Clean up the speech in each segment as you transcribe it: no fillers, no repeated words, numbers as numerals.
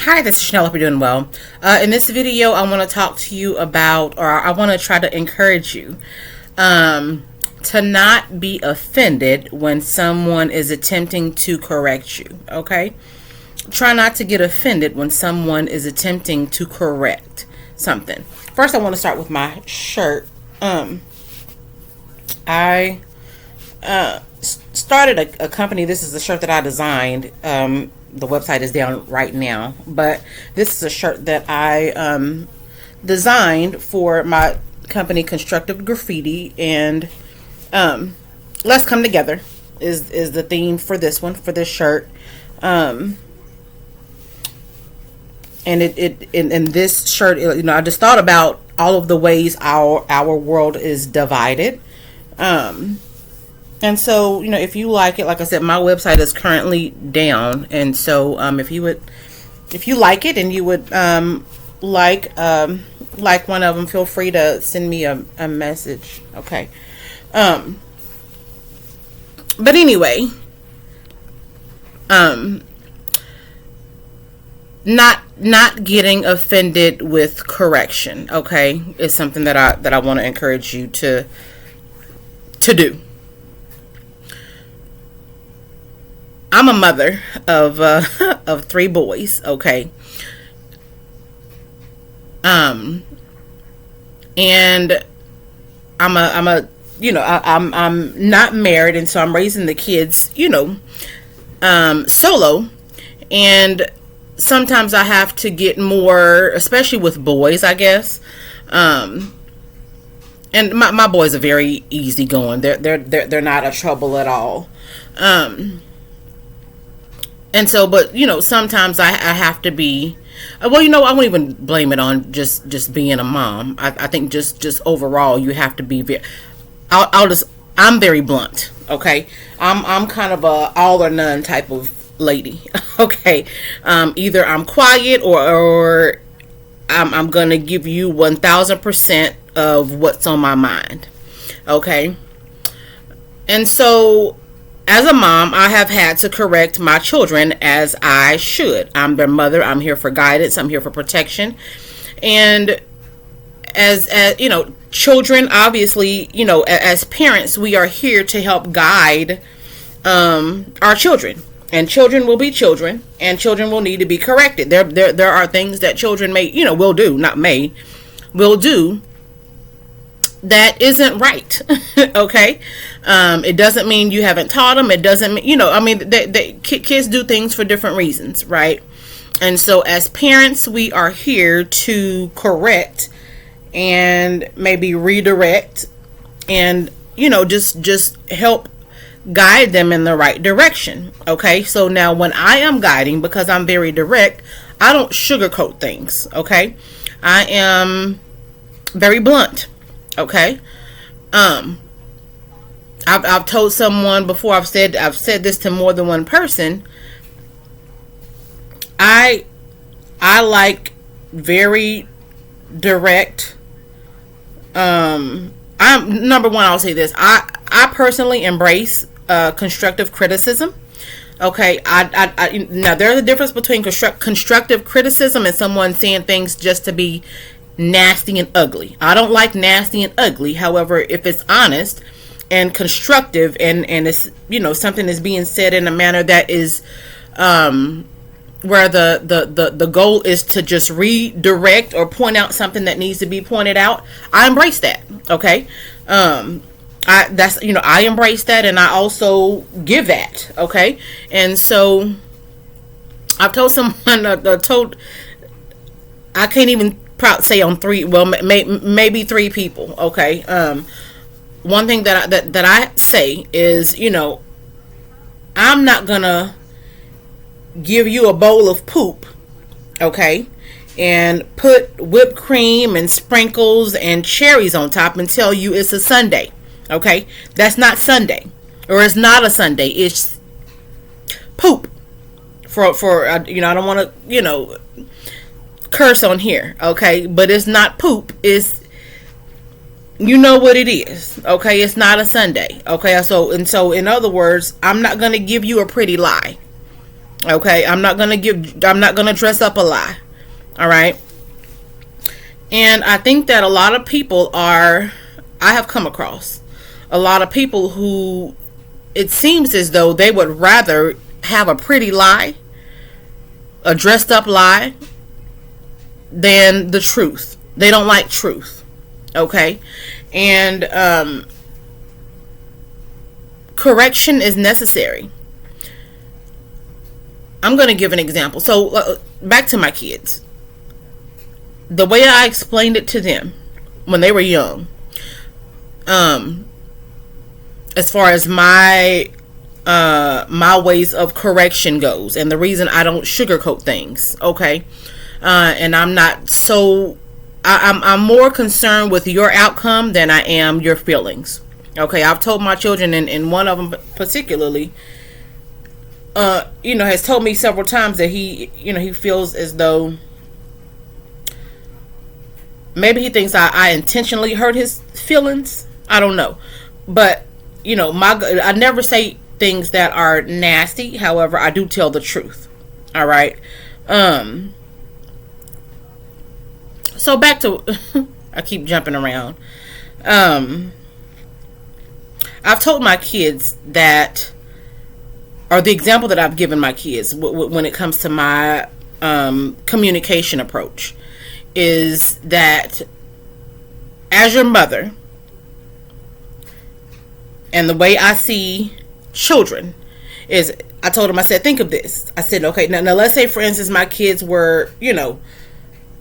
Hi, this is Chanel. Hope you're doing well. In this video, I want to talk to you about, or I want to try to encourage you to not be offended when someone is attempting to correct you, okay? Try not to get offended when someone is attempting to correct something. First, I want to start with my shirt. I started a company. This is the shirt that I designed. The website is down right now, but this is a shirt that I designed for my company, Constructive Graffiti, and Let's Come Together is the theme for this one, for this shirt. And in this shirt, I just thought about all of the ways our world is divided. And so, if you like it, like I said, my website is currently down. And so, if you like it and you would like one of them, feel free to send me a message. Okay. But anyway, not getting offended with correction, okay, is something that I want to encourage you to do. I'm a mother of of 3 boys, okay, and I'm not married, and so I'm raising the kids, solo, and sometimes I have to get more, especially with boys, I guess. And my boys are very easygoing. They're not a trouble at all. And so, but sometimes I have to be. Well, I won't even blame it on just being a mom. I think just overall, you have to be very. I'm very blunt. Okay, I'm kind of a all or none type of lady. Okay, either I'm quiet or I'm gonna give you 1,000% of what's on my mind. Okay, and so as a mom, I have had to correct my children as I should. I'm their mother. I'm here for guidance. I'm here for protection. And as children, obviously, as parents, we are here to help guide our children. And children will be children, and children will need to be corrected. There are things that children will do that isn't right. Okay. It doesn't mean you haven't taught them. It doesn't mean, kids do things for different reasons, right? And so as parents, we are here to correct and maybe redirect and, just help guide them in the right direction. Okay. So now when I am guiding, because I'm very direct, I don't sugarcoat things. Okay. I am very blunt. Okay. I've told someone before, I've said this to more than one person. I like very direct. I'm number one. I'll say this. I personally embrace constructive criticism. Okay. Now there's a difference between constructive criticism and someone saying things just to be nasty and ugly. I don't like nasty and ugly. However, if it's honest and constructive and it's something is being said in a manner that is where the goal is to just redirect or point out something that needs to be pointed out, I embrace that. Okay. I embrace that, and I also give that. Okay. And so I've told someone, I can't even say on 3, well, maybe 3 people. Okay. One thing that I say is, I'm not gonna give you a bowl of poop, okay, and put whipped cream and sprinkles and cherries on top and tell you it's a sundae. Okay, that's not Sunday, or it's not a Sunday. It's poop. For I don't want to curse on here, okay, but it's not poop. It's what it is, okay. It's not a Sunday, okay. So in other words, I'm not gonna give you a pretty lie, Okay, I'm not gonna dress up a lie. All right. And I think that a lot of people I have come across a lot of people who it seems as though they would rather have a pretty lie, a dressed up lie, than the truth. They don't like truth. Okay. And correction is necessary. I'm going to give an example. So, back to my kids. The way I explained it to them when they were young, as far as my ways of correction goes, and the reason I don't sugarcoat things, okay, and I'm not so I'm more concerned with your outcome than I am your feelings. Okay, I've told my children, and one of them particularly, has told me several times that he feels as though maybe he thinks I intentionally hurt his feelings. I don't know, but I never say things that are nasty. However, I do tell the truth. All right. So back to, I keep jumping around. I've told my kids that, or the example that I've given my kids when it comes to my communication approach is that as your mother, and the way I see children is, I told them, I said, think of this. I said, okay, now let's say, for instance, my kids were,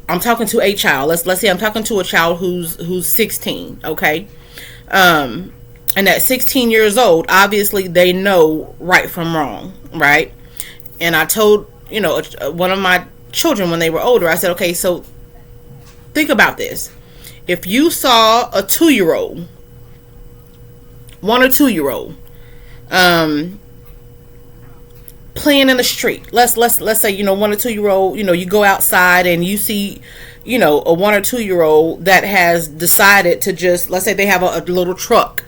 I'm talking to a child. Let's say I'm talking to a child who's 16, okay? And at 16 years old, obviously they know right from wrong, right? And I told, one of my children when they were older, I said, okay, so think about this. If you saw a 2-year-old, 1 or 2-year-old, playing in the street. Let's say 1 or 2-year-old, you go outside and you see, a 1 or 2-year-old that has decided to just, let's say they have a little truck,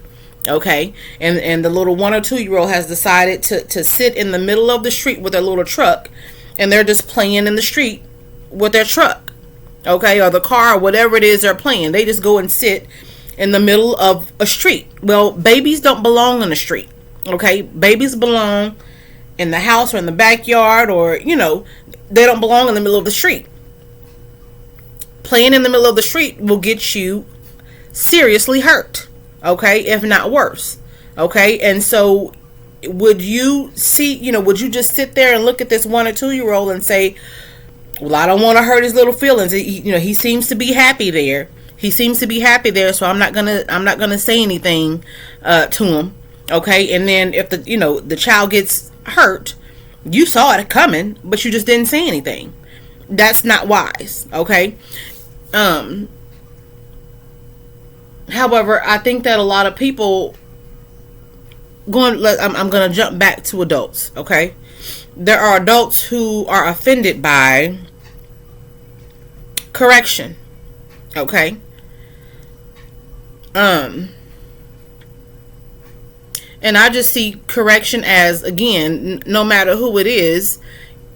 okay, and the little 1 or 2-year-old has decided to sit in the middle of the street with their little truck, and they're just playing in the street with their truck, okay, or the car, or whatever it is they're playing. They just go and sit in the middle of a street. Well, babies don't belong in the street, okay? Babies belong in the house or in the backyard, or they don't belong in the middle of the street. Playing in the middle of the street will get you seriously hurt, okay, if not worse, okay? And so would you just sit there and look at this 1 or 2-year-old and say, well, I don't want to hurt his little feelings. He seems to be happy there. So I'm not gonna say anything to him, okay? And then if the child gets hurt, you saw it coming, but you just didn't say anything. That's not wise, okay? However, I think that a lot of people I'm going to jump back to adults, okay? There are adults who are offended by correction, okay? And I just see correction as, again, no matter who it is,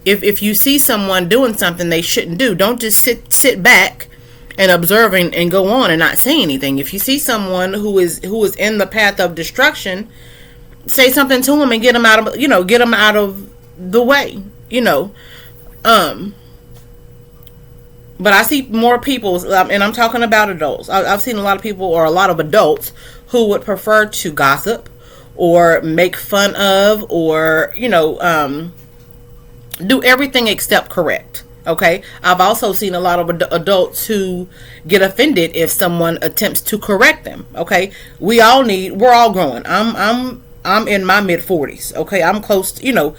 if you see someone doing something they shouldn't do, don't just sit back and observe and go on and not say anything. If you see someone who is in the path of destruction, say something to them and get them out of the way, But I see more people, and I'm talking about adults. I've seen a lot of people, or a lot of adults, who would prefer to gossip or make fun of, or do everything except correct. Okay, I've also seen a lot of adults who get offended if someone attempts to correct them. Okay, we're all growing. I'm in my mid-40s. Okay, I'm close to,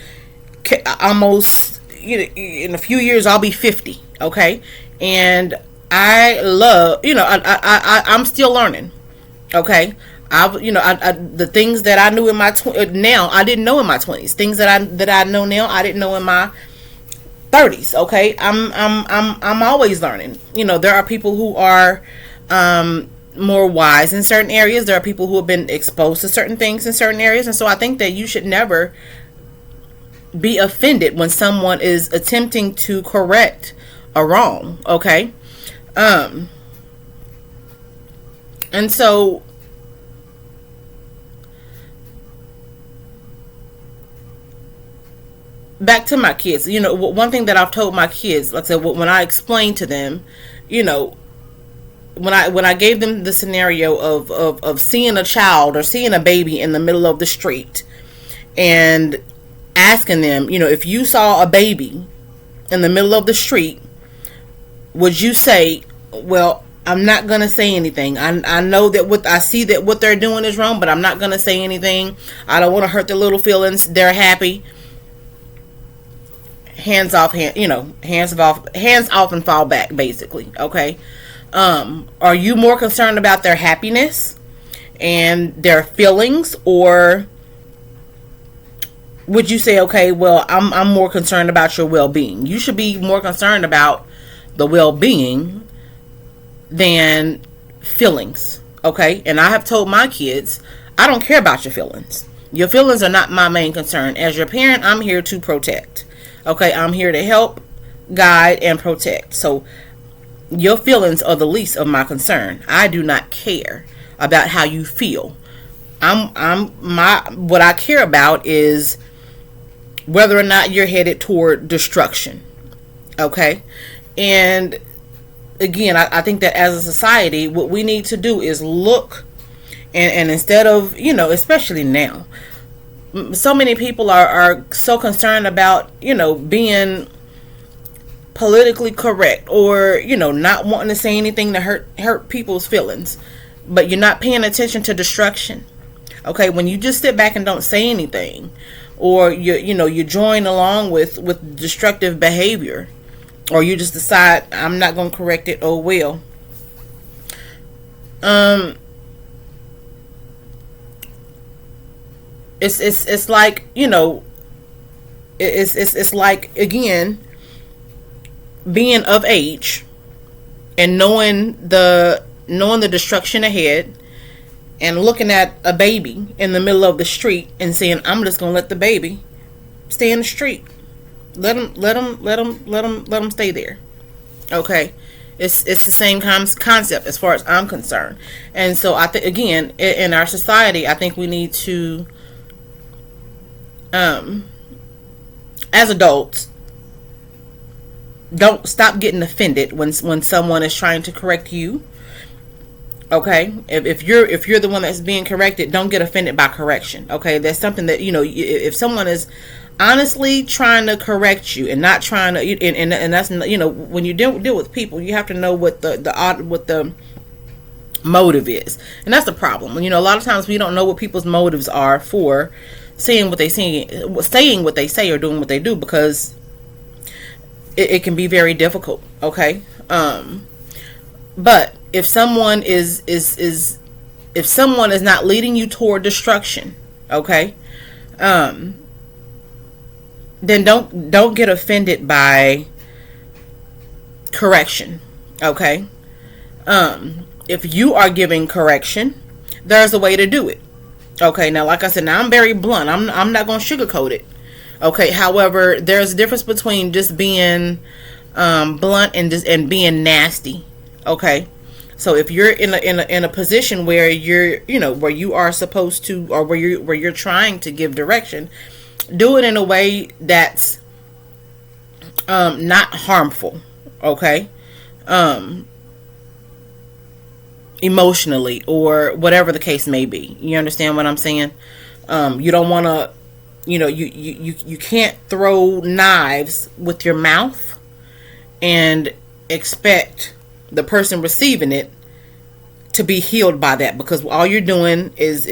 almost, in a few years I'll be 50. Okay, and I love, I'm still learning. Okay, the things that I knew in my now I didn't know in my 20s. Things that I know now I didn't know in my 30s. Okay, I'm always learning. There are people who are more wise in certain areas. There are people who have been exposed to certain things in certain areas, and so I think that you should never be offended when someone is attempting to correct a wrong. Okay. And so back to my kids, one thing that I've told my kids, like I said, when I explained to them, you know, when I gave them the scenario of seeing a child or seeing a baby in the middle of the street and asking them, if you saw a baby in the middle of the street, would you say, well, I'm not going to say anything. I know that I see that what they're doing is wrong, but I'm not going to say anything. I don't want to hurt their little feelings. They're happy. Hands off, hands off and fall back, basically. Okay. Are you more concerned about their happiness and their feelings, or would you say, okay, well, I'm more concerned about your well-being? You should be more concerned about the well-being than feelings. Okay. And I have told my kids, I don't care about your feelings. Your feelings are not my main concern. As your parent, I'm here to protect. Okay. I'm here to help, guide, and protect. So your feelings are the least of my concern. I do not care about how you feel. What I care about is whether or not you're headed toward destruction. Okay. And again, I think that as a society, what we need to do is look and instead of, especially now, so many people are so concerned about, being politically correct or, not wanting to say anything to hurt people's feelings, but you're not paying attention to destruction. Okay. When you just sit back and don't say anything, or you join along with destructive behavior, or you just decide I'm not going to correct it. Oh well. It's like, it's like, again, being of age and knowing the destruction ahead, and looking at a baby in the middle of the street and saying, I'm just going to let the baby stay in the street. Let them stay there. Okay. It's the same concept as far as I'm concerned. And so I think, again, in our society, I think we need to, as adults, don't stop getting offended when someone is trying to correct you. Okay, if you're the one that's being corrected, don't get offended by correction. Okay, that's something that, if someone is honestly trying to correct you and not trying to, and that's, when you deal with people, you have to know what the motive is, and that's the problem. A lot of times we don't know what people's motives are for saying what they say or doing what they do, because it can be very difficult. Okay, but if someone is not leading you toward destruction, okay, then don't get offended by correction. Okay, if you are giving correction, there's a way to do it. Okay, now like I said, now I'm very blunt. I'm not going to sugarcoat it. Okay, however, there's a difference between just being blunt and being nasty. Okay. So if you're in a position where you're, where you are supposed to, or where you're trying to give direction, do it in a way that's not harmful. Okay, emotionally, or whatever the case may be. You understand what I'm saying? You don't want to, you can't throw knives with your mouth and expect the person receiving it to be healed by that, because all you're doing is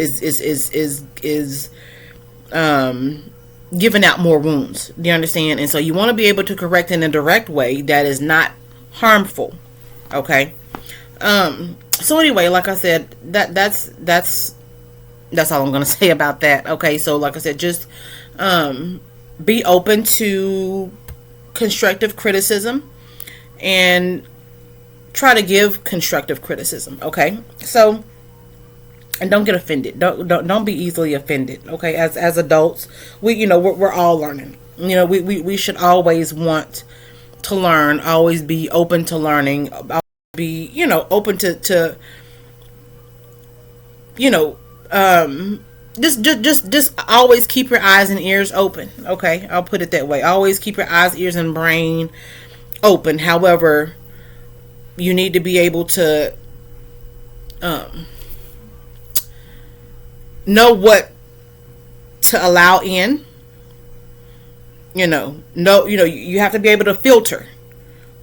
giving out more wounds. Do you understand? And so you want to be able to correct in a direct way that is not harmful. Okay. So anyway, like I said, that's all I'm going to say about that. Okay. So like I said, just be open to constructive criticism and try to give constructive criticism. Okay. So, and don't get offended. Don't be easily offended. Okay. As adults, we're all learning. We should always want to learn, always be open to learning, be, open to you know, just always keep your eyes and ears open. Okay, I'll put it that way. Always keep your eyes, ears, and brain open. However, you need to be able to know what to allow in. You have to be able to filter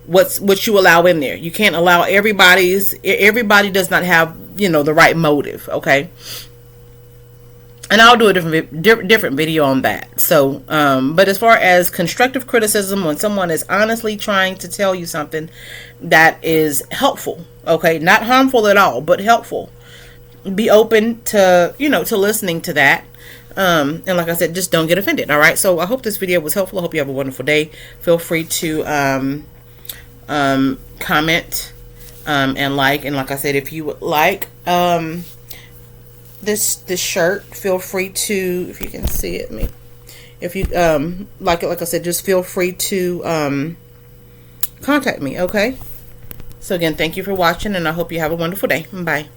what you allow in there. You can't allow everybody does not have, the right motive. Okay, and I'll do a different video on that. So but as far as constructive criticism, when someone is honestly trying to tell you something that is helpful, okay, not harmful at all, but helpful, be open to to listening to that. And like I said, just don't get offended. All right, so I hope this video was helpful. I hope you have a wonderful day. Feel free to comment and like. And like I said, if you would like this shirt, feel free to, if you can see it, if you like I said, just feel free to contact me. Okay, so again, thank you for watching, and I hope you have a wonderful day. Bye.